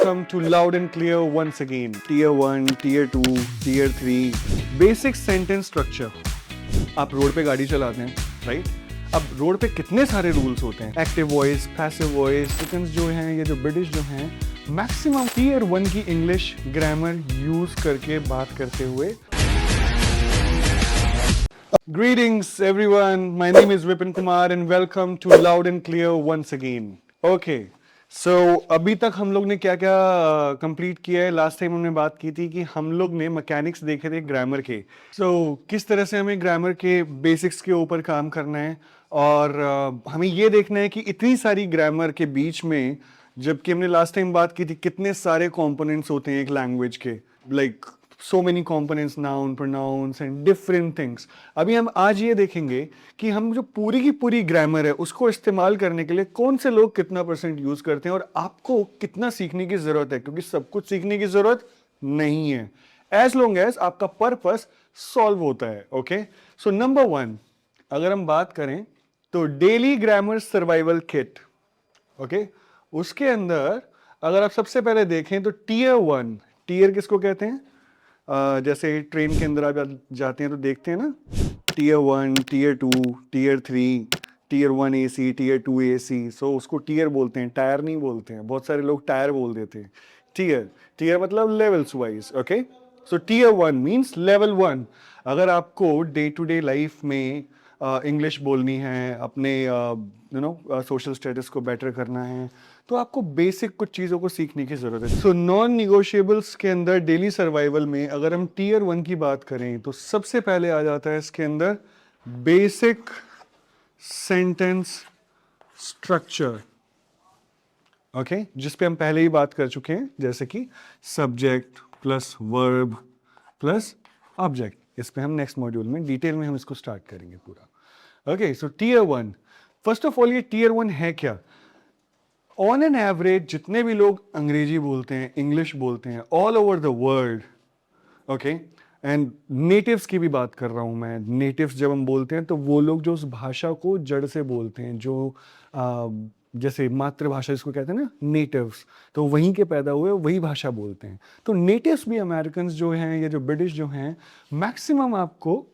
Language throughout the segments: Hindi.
welcome to Loud and Clear once again. Tier 1, Tier 2, Tier 3, Basic Sentence Structure. आप रोड पे गाड़ी चलाते हैं, राइट? अब रोड पे कितने सारे रूल्स होते हैं, active voice, passive voice, seconds जो हैं, ये जो ब्रिटिश जो हैं, मैक्सिमम Tier 1 की इंग्लिश ग्रामर यूज करके बात करते हुए. Greetings everyone, my name is Vipin Kumar and welcome to Loud and Clear once again. Okay. So, अभी तक हम लोग ने क्या क्या कंप्लीट किया है. लास्ट टाइम हमने बात की थी कि हम लोग ने मैकेनिक्स देखे थे ग्रामर के. किस तरह से हमें ग्रामर के बेसिक्स के ऊपर काम करना है और हमें ये देखना है कि इतनी सारी ग्रामर के बीच में, जबकि हमने लास्ट टाइम बात की थी कितने सारे कंपोनेंट्स होते हैं एक लैंग्वेज के, like so many components, noun, pronouns and different things. अभी हम आज ये देखेंगे कि हम जो पूरी की पूरी ग्रामर है उसको इस्तेमाल करने के लिए कौन से लोग कितना % यूज करते हैं और आपको कितना सीखने की जरूरत है, क्योंकि सब कुछ सीखने की जरूरत नहीं है, as long as आपका पर्पस सॉल्व होता है. ओके, सो नंबर 1 अगर हम बात करें तो daily grammar survival kit. Okay, उसके अंदर अगर आप सबसे पहले देखें तो टीयर 1, टीयर किसको कहते हैं? जैसे ट्रेन के अंदर आप जाते हैं तो देखते हैं ना, tier 1, tier 2, tier 3, tier 1 AC, tier 2 AC. So उसको टीयर बोलते हैं, टायर नहीं बोलते हैं. बहुत सारे लोग टायर बोल देते हैं. टीयर, टीयर मतलब levels wise. Okay, so tier 1 means level 1. अगर आपको डे टू डे लाइफ में इंग्लिश बोलनी है, अपने सोशल स्टेटस को बेटर करना है, तो आपको बेसिक कुछ चीज़ों को सीखने की ज़रूरत है. सो नॉन निगोशिएबल्स के अंदर डेली सर्वाइवल में अगर हम टीयर 1 की बात करें तो सबसे पहले आ जाता है इसके अंदर बेसिक सेंटेंस स्ट्रक्चर. ओके, जिस पे हम पहले ही बात कर चुके हैं, जैसे कि subject plus verb plus object. इस पे हम नेक्स्ट मॉड्यूल में डिटेल में हम इसको स्टार्ट करेंगे पूरा. Okay, so tier 1, first of all ये टीयर 1 है क्या? ऑन एन एवरेज जितने भी लोग अंग्रेजी बोलते हैं, इंग्लिश बोलते हैं all over the world, okay, and natives की भी बात कर रहा हूं मैं. नेटिव्स जब हम बोलते हैं तो वो लोग जो उस भाषा को जड़ से बोलते हैं, जो जैसे मातृभाषा जिसको कहते हैं ना, नेटिव्स, तो वहीं के पैदा हुए वही भाषा बोलते हैं. तो नेटिव्स भी अमेरिकन जो हैं या जो ब्रिटिश जो हैं, मैक्सिमम आपको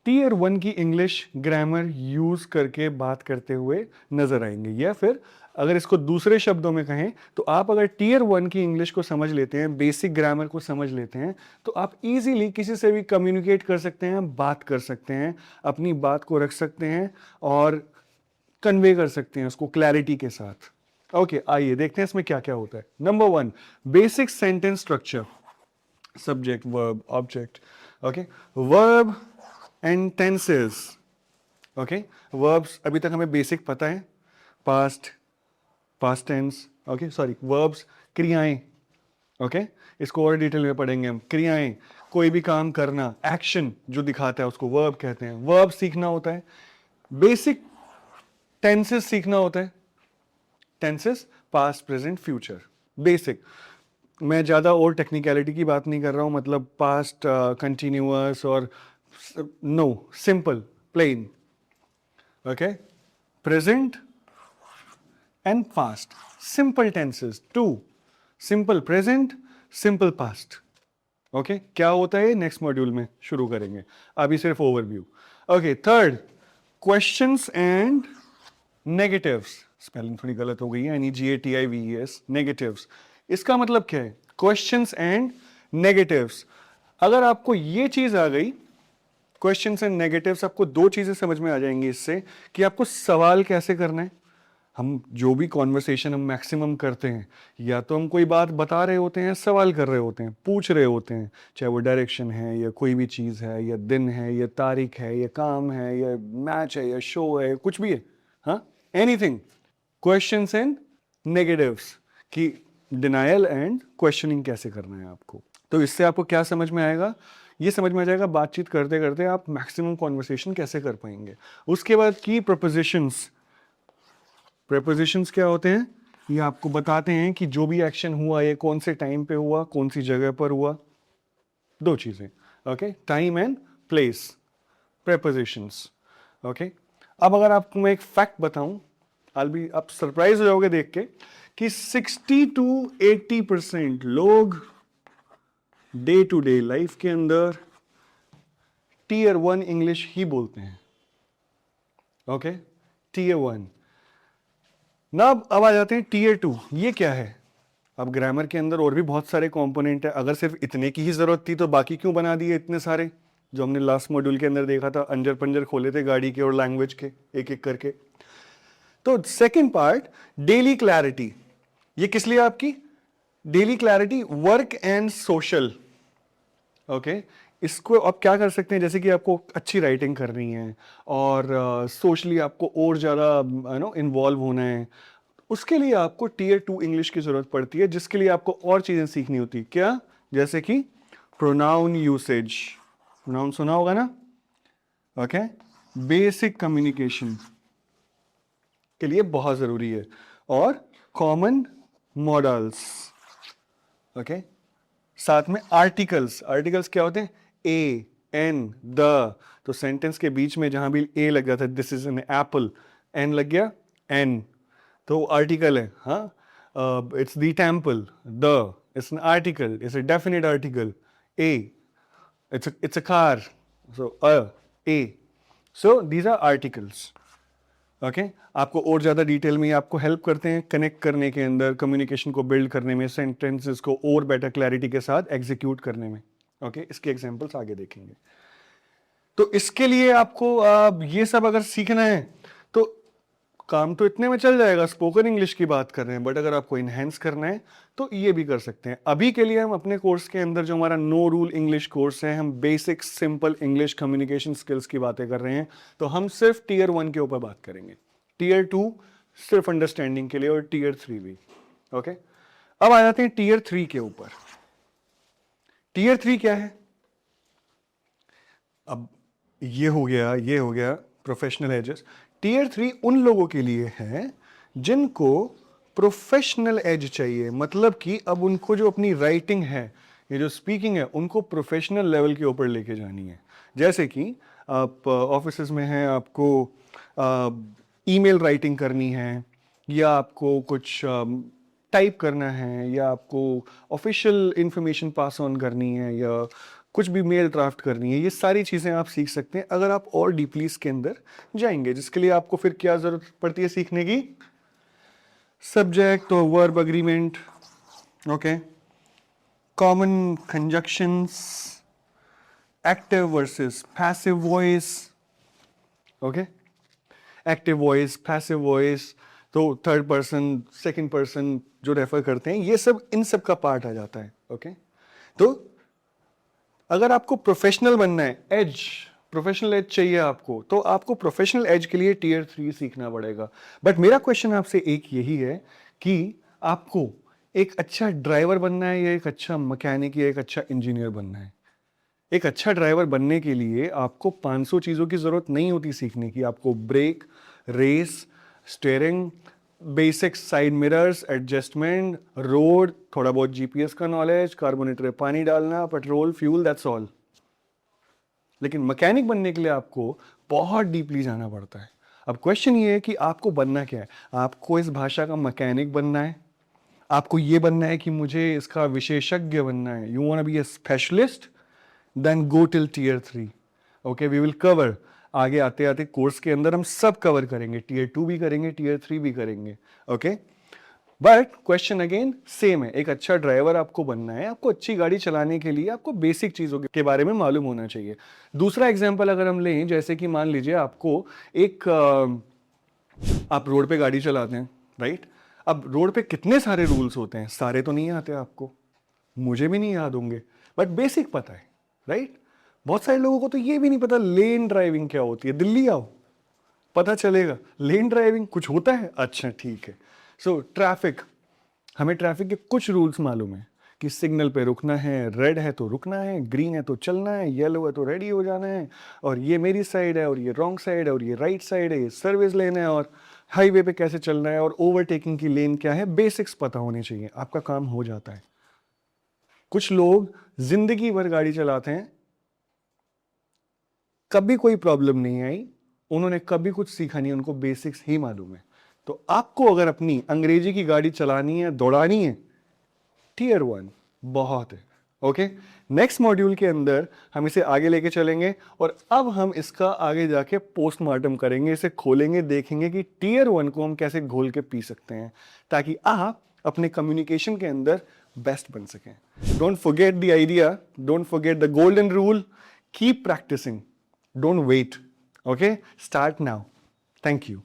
टीयर 1 की इंग्लिश ग्रामर यूज करके बात करते हुए नजर आएंगे. या फिर अगर इसको दूसरे शब्दों में कहें तो आप अगर टीयर 1 की इंग्लिश को समझ लेते हैं, बेसिक ग्रामर को समझ लेते हैं, तो आप इजीली किसी से भी कम्युनिकेट कर सकते हैं, बात कर सकते हैं, अपनी बात को रख सकते हैं और कन्वे कर सकते हैं उसको क्लैरिटी के साथ. ओके, आइए देखते हैं इसमें क्या क्या होता है. Number 1, basic sentence structure. Subject, verb, object. Okay, verb and tenses. Okay, verbs अभी तक हमें बेसिक पता है, past, past tense. Okay, sorry, verbs क्रियाएं. ओके, इसको और डिटेल में पढ़ेंगे हम. क्रियाएं, कोई भी काम करना, एक्शन जो दिखाता है उसको वर्ब कहते हैं. वर्ब सीखना होता है. बेसिक टेंसेस सीखना होता है. Tenses past, present, future, basic. मैं ज्यादा और टेक्निकलिटी की बात नहीं कर रहा हूं, मतलब पास्ट कंटिन्यूअस और no, simple, plain. Okay, present and past, simple tenses. 2, simple present, simple past. Okay, क्या होता है नेक्स्ट मॉड्यूल में शुरू करेंगे, अभी सिर्फ overview. Okay, third, questions and negatives. Spelling थोड़ी गलत हो गई है, NEGATIVES, नेगेटिव्स. इसका मतलब क्या है? Questions and negatives. अगर आपको ये चीज आ गई, क्वेश्चंस एंड नेगेटिव्स, आपको दो चीजें समझ में आ जाएंगी इससे कि आपको सवाल कैसे करना है. हम जो भी कॉन्वर्सेशन हम मैक्सिमम करते हैं, या तो हम कोई बात बता रहे होते हैं, सवाल कर रहे होते हैं, पूछ रहे होते हैं, चाहे वो डायरेक्शन है या कोई भी चीज़ है या दिन है या तारीख है या काम है या मैच है या शो है, कुछ भी है, हाँ, एनीथिंग. क्वेश्चंस एंड नेगेटिव्स की डिनायल एंड क्वेश्चनिंग कैसे करना है आपको. तो इससे आपको क्या समझ में आएगा? ये समझ में आ जाएगा बातचीत करते करते आप मैक्सिमम कॉन्वर्सेशन कैसे कर पाएंगे. उसके बाद की प्रपोजिशंस. प्रेपोजिशंस क्या होते हैं? ये आपको बताते हैं कि जो भी एक्शन हुआ ये कौन से टाइम पे हुआ, कौन सी जगह पर हुआ. दो चीजें. Okay, time and place, prepositions. Okay, अब अगर आपको मैं एक फैक्ट बताऊं, आप सरप्राइज हो जाओगे देख के कि 60 to 80% लोग डे टू डे लाइफ के अंदर टीयर 1 इंग्लिश ही बोलते हैं। ओके, टीयर 1 ना। अब आ जाते हैं टीयर 2। ये क्या है? अब ग्रामर के अंदर और भी बहुत सारे कंपोनेंट है। अगर सिर्फ इतने की ही जरूरत थी तो बाकी क्यों बना दिए इतने सारे, जो हमने लास्ट मॉड्यूल के अंदर देखा था, अंजर पंजर खोले थे गाड़ी के और लैंग्वेज के एक एक करके। तो सेकंड पार्ट, डेली क्लैरिटी। ये किस लिए आपकी daily clarity? Work and social. Okay, इसको आप क्या कर सकते हैं, जैसे कि आपको अच्छी राइटिंग करनी है और सोशली आपको और ज़्यादा इन्वॉल्व होना है, उसके लिए आपको टीयर 2 इंग्लिश की ज़रूरत पड़ती है, जिसके लिए आपको और चीज़ें सीखनी होती। क्या? जैसे कि प्रोनाउन यूसेज। प्रोनाउन सुना होगा ना? ओके, बेसिक कम्युनिकेशन के लिए बहुत ज़रूरी है। और कॉमन मॉडल्स। ओके, साथ में आर्टिकल्स। आर्टिकल्स क्या होते हैं? A, an, the. तो सेंटेंस के बीच में जहां भी ए लग जाता है, this is an apple, an लग गया, एन, तो आर्टिकल है। हाँ, it's the temple, the it's an article, it's a definite article. A, it's a car, so a, so these are articles. Okay, आपको और ज्यादा डिटेल में आपको हेल्प करते हैं कनेक्ट करने के अंदर, कम्युनिकेशन को बिल्ड करने में, सेंटेंसेस को और बेटर क्लैरिटी के साथ एग्जीक्यूट करने में। ओके, इसके एग्जांपल्स आगे देखेंगे। तो इसके लिए आपको ये सब अगर सीखना है तो काम तो इतने में चल जाएगा, स्पोकन इंग्लिश की बात कर रहे हैं, बट अगर आपको इनहेंस करना है तो ये भी कर सकते हैं। अभी के लिए हम अपने कोर्स के अंदर, जो हमारा नो रूल इंग्लिश कोर्स है, हम basic simple English communication skills की बातें कर रहे हैं, तो हम सिर्फ टीयर 1 के ऊपर बात करेंगे। टीयर 2 सिर्फ अंडरस्टैंडिंग के लिए, और टीयर 3 भी। ओके, अब आ जाते हैं टीयर 3 के ऊपर। टीयर 3 क्या है? अब ये हो गया प्रोफेशनल एजेस। टीयर 3 उन लोगों के लिए है जिनको प्रोफेशनल एज चाहिए, मतलब कि अब उनको जो अपनी राइटिंग है, ये जो स्पीकिंग है, उनको प्रोफेशनल लेवल के ऊपर लेके जानी है। जैसे कि आप ऑफिसेज में हैं, आपको ईमेल राइटिंग करनी है, या आपको कुछ टाइप करना है, या आपको ऑफिशियल इंफॉर्मेशन पास ऑन करनी है, या कुछ भी मेल ड्राफ्ट करनी है, ये सारी चीज़ें आप सीख सकते हैं अगर आप और डीपली इसके अंदर जाएंगे। जिसके लिए आपको फिर क्या ज़रूरत पड़ती है सीखने की? सब्जेक्ट और verb agreement, okay, common conjunctions, active versus passive voice. Okay, active voice, passive voice, तो थर्ड पर्सन, सेकंड पर्सन जो रेफर करते हैं, ये सब इन सब का पार्ट आ जाता है। ओके, तो अगर आपको प्रोफेशनल बनना है, एज, प्रोफेशनल एज चाहिए आपको, तो आपको प्रोफेशनल एज के लिए टीयर 3 सीखना पड़ेगा। बट मेरा क्वेश्चन आपसे एक यही है कि आपको एक अच्छा ड्राइवर बनना है, या एक अच्छा मैकेनिक, या एक अच्छा इंजीनियर बनना है? एक अच्छा ड्राइवर बनने के लिए आपको 500 चीज़ों की ज़रूरत नहीं होती सीखने की। आपको brake, race, steering, basic side mirrors, adjustment, road, थोड़ा बहुत जीपीएस का नॉलेज, कार्बोनेटर में पानी डालना, पेट्रोल, फ्यूल, दैट्स ऑल। लेकिन मैकेनिक बनने के लिए आपको बहुत डीपली जाना पड़ता है। अब क्वेश्चन ये है कि आपको बनना क्या है? आपको इस भाषा का मैकेनिक बनना है, आपको ये बनना है कि मुझे इसका विशेषज्ञ बनना है, you want be a specialist, then go till tier 3। Okay, we will cover, आगे आते आते कोर्स के अंदर हम सब कवर करेंगे, टीयर 2 भी करेंगे, टीयर 3 भी करेंगे। Okay, but question again same है। एक अच्छा ड्राइवर आपको बनना है, आपको अच्छी गाड़ी चलाने के लिए आपको बेसिक चीजों के बारे में मालूम होना चाहिए। दूसरा एग्जांपल अगर हम लें, जैसे कि मान लीजिए आपको एक आप रोड पे गाड़ी चलाते हैं, राइट? अब रोड पे कितने सारे रूल्स होते हैं, सारे तो नहीं आते आपको, मुझे भी नहीं याद होंगे, बट बेसिक पता है, राइट? बहुत सारे लोगों को तो ये भी नहीं पता लेन ड्राइविंग क्या होती है। दिल्ली आओ, पता चलेगा लेन ड्राइविंग कुछ होता है। अच्छा, ठीक है। सो ट्रैफिक, हमें ट्रैफिक के कुछ रूल्स मालूम है कि सिग्नल पे रुकना है, रेड है तो रुकना है, ग्रीन है तो चलना है, येलो है तो रेडी हो जाना है, और ये मेरी साइड है, और ये रॉन्ग साइड है, और ये राइट साइड है, ये सर्विस लेन है, और हाईवे पे कैसे चलना है, और ओवरटेकिंग की लेन क्या है, बेसिक्स पता होने चाहिए, आपका काम हो जाता है। कुछ लोग जिंदगी भर गाड़ी चलाते हैं, कभी कोई प्रॉब्लम नहीं आई, उन्होंने कभी कुछ सीखा नहीं, उनको बेसिक्स ही मालूम है। तो आपको अगर अपनी अंग्रेजी की गाड़ी चलानी है, दौड़ानी है, टीयर 1 बहुत है। ओके, नेक्स्ट मॉड्यूल के अंदर हम इसे आगे लेके चलेंगे और अब हम इसका आगे जाके पोस्टमार्टम करेंगे, इसे खोलेंगे, देखेंगे कि टीयर 1 को हम कैसे घोल के पी सकते हैं ताकि आप अपने कम्युनिकेशन के अंदर बेस्ट बन सकें। Don't forget the idea, don't forget the golden rule, keep practising, don't wait. Okay, start now. Thank you.